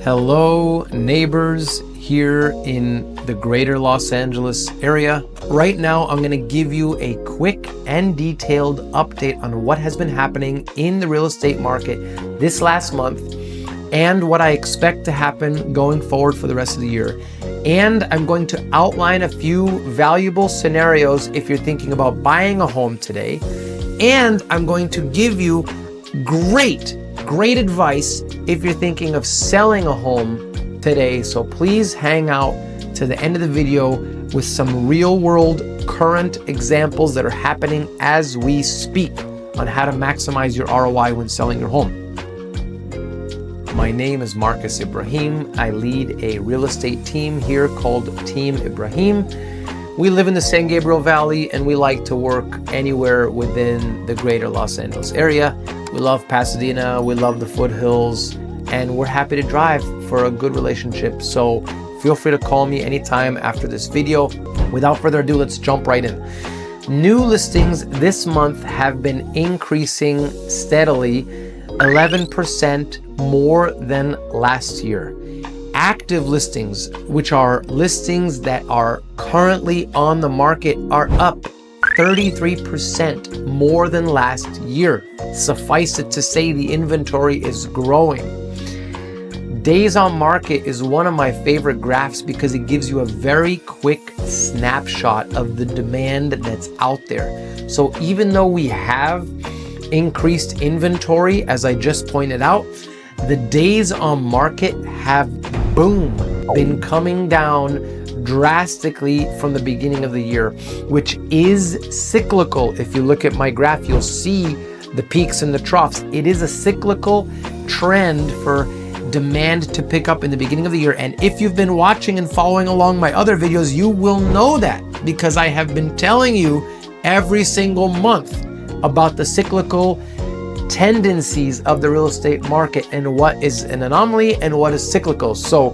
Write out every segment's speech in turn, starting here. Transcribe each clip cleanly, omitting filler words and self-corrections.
Hello, neighbors here in the greater Los Angeles area. Right now, I'm going to give you a quick and detailed update on what has been happening in the real estate market this last month and what I expect to happen going forward for the rest of the year. And I'm going to outline a few valuable scenarios if you're thinking about buying a home today. And I'm going to give you great advice if you're thinking of selling a home today. So please hang out to the end of the video with some real world current examples that are happening as we speak on how to maximize your ROI when selling your home. My name is Marcus Ibrahim. I lead a real estate team here called Team Ibrahim. We live in the San Gabriel Valley and we like to work anywhere within the greater Los Angeles area. We love Pasadena, we love the Foothills, and we're happy to drive for a good relationship. So feel free to call me anytime after this video. Without further ado, let's jump right in. New listings this month have been increasing steadily, 11% more than last year. Active listings, which are listings that are currently on the market, are up 33% more than last year. Suffice it to say, the inventory is growing. Days on market is one of my favorite graphs because it gives you a very quick snapshot of the demand that's out there. So even though we have increased inventory, as I just pointed out, the days on market have, been coming down drastically from the beginning of the year, which is cyclical. If you look at my graph, you'll see the peaks and the troughs. It is a cyclical trend for demand to pick up in the beginning of the year. And if you've been watching and following along my other videos, you will know that because I have been telling you every single month about the cyclical tendencies of the real estate market and what is an anomaly and what is cyclical. So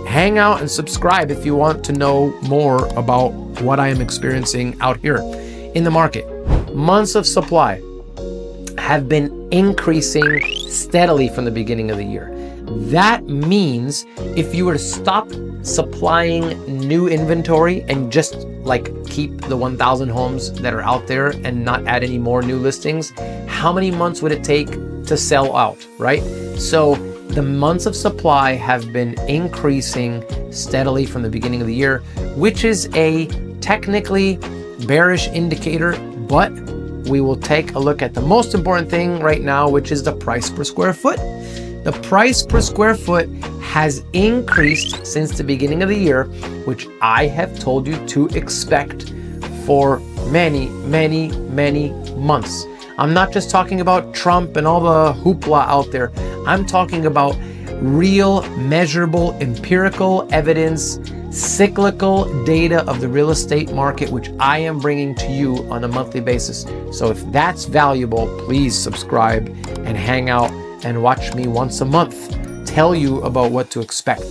hang out and subscribe if you want to know more about what I am experiencing out here in the market. Months of supply have been increasing steadily from the beginning of the year. That means if you were to stop supplying new inventory and just keep the 1,000 homes that are out there and not add any more new listings, how many months would it take to sell out, right? So the months of supply have been increasing steadily from the beginning of the year, which is a technically bearish indicator, but we will take a look at the most important thing right now, which is the price per square foot. The price per square foot has increased since the beginning of the year, which I have told you to expect for many months. I'm not just talking about Trump and all the hoopla out there. I'm talking about real, measurable, empirical evidence, cyclical data of the real estate market, which I am bringing to you on a monthly basis. So if that's valuable, please subscribe and hang out and watch me once a month tell you about what to expect.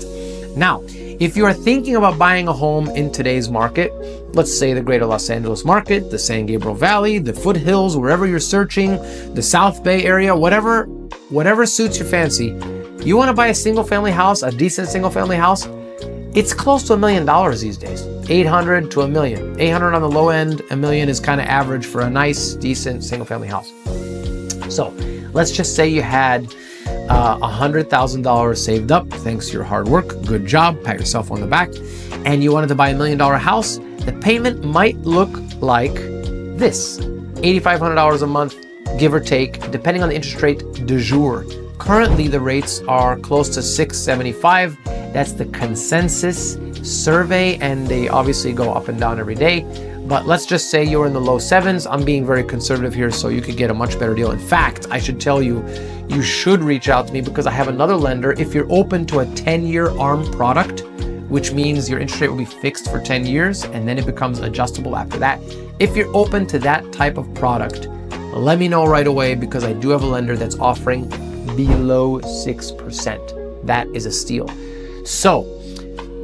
Now, if you are thinking about buying a home in today's market, let's say the greater Los Angeles market, the San Gabriel Valley, the Foothills, wherever you're searching, the South Bay area, whatever suits your fancy, you want to buy a single family house, a decent single family house, it's close to $1 million these days. 800 to $1 million. 800 on the low end, $1 million is kind of average for a nice, decent single family house. So let's just say you had $100,000 saved up thanks to your hard work. Good job, pat yourself on the back. And you wanted to buy $1 million house. The payment might look like this: $8,500 a month, give or take, depending on the interest rate du jour. Currently, the rates are close to 675. That's the consensus survey, and they obviously go up and down every day. But let's just say you're in the low sevens. I'm being very conservative here, so you could get a much better deal. In fact, I should tell you, you should reach out to me because I have another lender. If you're open to a 10-year ARM product, which means your interest rate will be fixed for 10 years and then it becomes adjustable after that. If you're open to that type of product, let me know right away because I do have a lender that's offering below 6%. That is a steal. So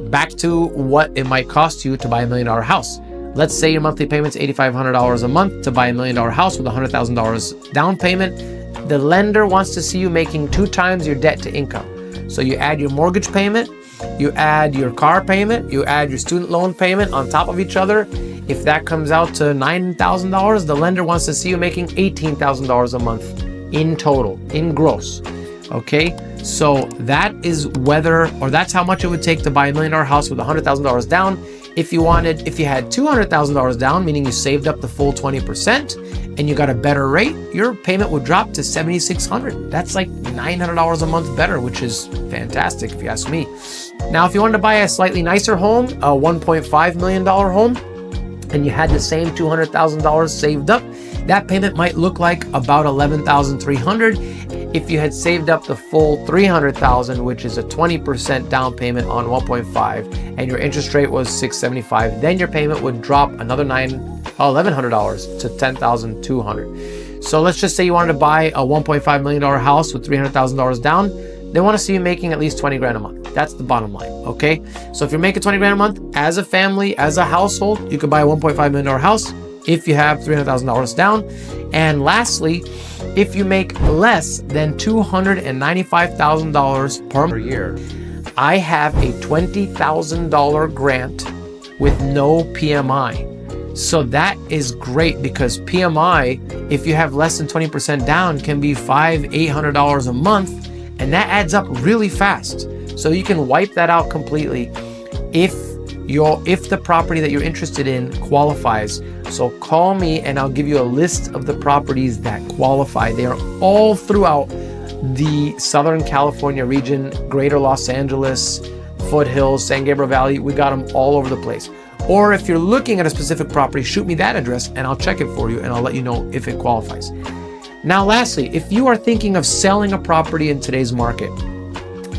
back to what it might cost you to buy $1 million house. Let's say your monthly payment's $8,500 a month to buy $1 million house with $100,000 down payment. The lender wants to see you making 2 times your debt to income. So you add your mortgage payment, you add your car payment, you add your student loan payment on top of each other. If that comes out to $9,000, the lender wants to see you making $18,000 a month in total, in gross. Okay, so that is that's how much it would take to buy $1 million house with $100,000 down. If you had $200,000 down, meaning you saved up the full 20% and you got a better rate, your payment would drop to $7,600. That's like $900 a month better, which is fantastic if you ask me. Now, if you wanted to buy a slightly nicer home, a $1.5 million home, and you had the same $200,000 saved up, that payment might look like about $11,300. If you had saved up the full $300,000, which is a 20% down payment on 1.5, and your interest rate was 675, then your payment would drop another $1,100 to $10,200. So let's just say you wanted to buy a $1.5 million house with $300,000 down. They want to see you making at least 20 grand a month. That's the bottom line, okay? So if you're making 20 grand a month as a family, as a household, you could buy a $1.5 million house if you have $300,000 down. And lastly, if you make less than $295,000 per year, I have a $20,000 grant with no PMI. So that is great because PMI, if you have less than 20% down, can be $500-800 a month, and that adds up really fast. So you can wipe that out completely if the property that you're interested in qualifies. So call me and I'll give you a list of the properties that qualify. They are all throughout the Southern California region, Greater Los Angeles, Foothills, San Gabriel Valley. We got them all over the place. Or if you're looking at a specific property, shoot me that address and I'll check it for you and I'll let you know if it qualifies. Now, lastly, if you are thinking of selling a property in today's market,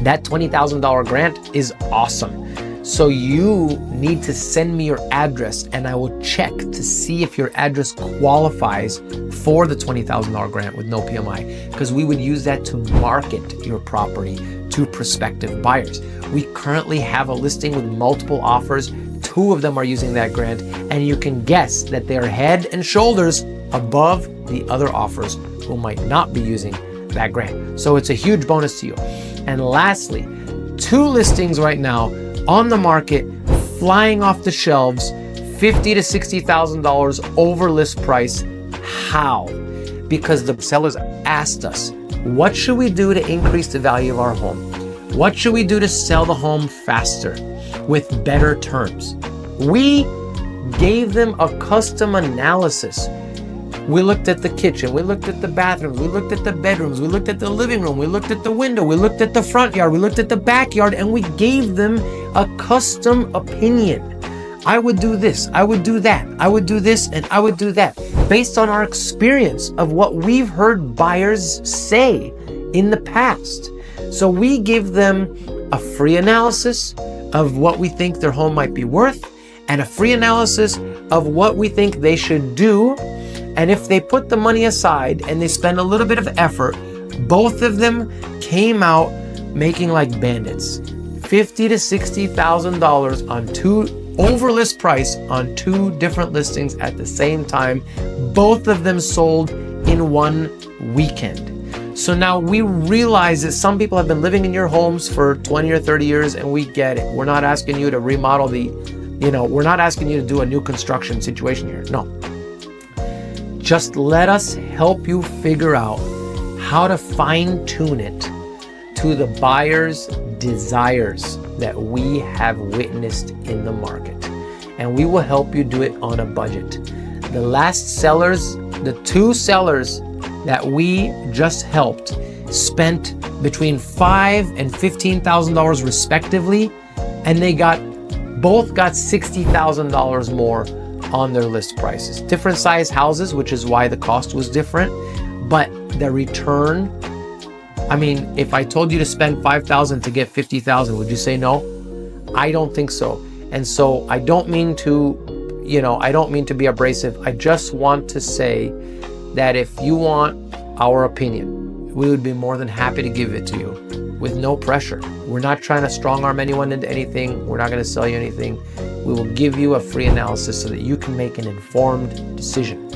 that $20,000 grant is awesome. So you need to send me your address and I will check to see if your address qualifies for the $20,000 grant with no PMI, because we would use that to market your property to prospective buyers. We currently have a listing with multiple offers. 2 of them are using that grant, and you can guess that they're head and shoulders above the other offers who might not be using that grant. So it's a huge bonus to you. And lastly, 2 listings right now on the market, flying off the shelves, $50,000 to $60,000 over list price. How? Because the sellers asked us, what should we do to increase the value of our home? What should we do to sell the home faster with better terms? We gave them a custom analysis. We looked at the kitchen, we looked at the bathrooms, we looked at the bedrooms, we looked at the living room, we looked at the window, we looked at the front yard, we looked at the backyard, and we gave them a custom opinion. I would do this, I would do that, I would do this, and I would do that, based on our experience of what we've heard buyers say in the past. So we give them a free analysis of what we think their home might be worth, and a free analysis of what we think they should do. And if they put the money aside and they spend a little bit of effort, both of them came out making like bandits. $50,000 to $60,000 on 2 over list price on 2 different listings at the same time. Both of them sold in 1 weekend. So now we realize that some people have been living in your homes for 20 or 30 years, and we get it. We're not asking you to remodel we're not asking you to do a new construction situation here. No. Just let us help you figure out how to fine-tune it to the buyer's desires that we have witnessed in the market. And we will help you do it on a budget. The last sellers, the 2 sellers that we just helped, spent between $5,000 and $15,000 respectively, and they both got $60,000 more on their list prices. Different size houses, which is why the cost was different, but the return, I mean, if I told you to spend $5,000 to get $50,000, would you say no? I don't think so. And so I don't mean to be abrasive. I just want to say that if you want our opinion, we would be more than happy to give it to you with no pressure. We're not trying to strong arm anyone into anything. We're not going to sell you anything. We will give you a free analysis so that you can make an informed decision.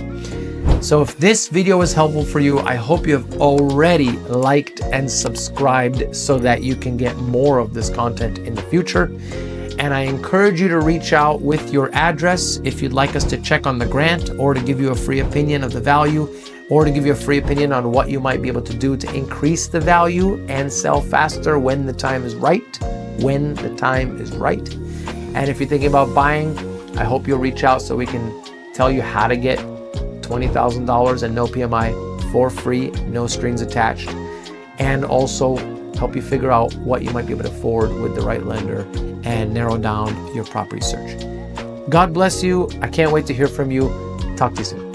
So if this video was helpful for you, I hope you have already liked and subscribed so that you can get more of this content in the future. And I encourage you to reach out with your address if you'd like us to check on the grant, or to give you a free opinion of the value, or to give you a free opinion on what you might be able to do to increase the value and sell faster when the time is right. When the time is right. And if you're thinking about buying, I hope you'll reach out so we can tell you how to get $20,000 and no PMI for free, no strings attached, and also help you figure out what you might be able to afford with the right lender and narrow down your property search. God bless you. I can't wait to hear from you. Talk to you soon.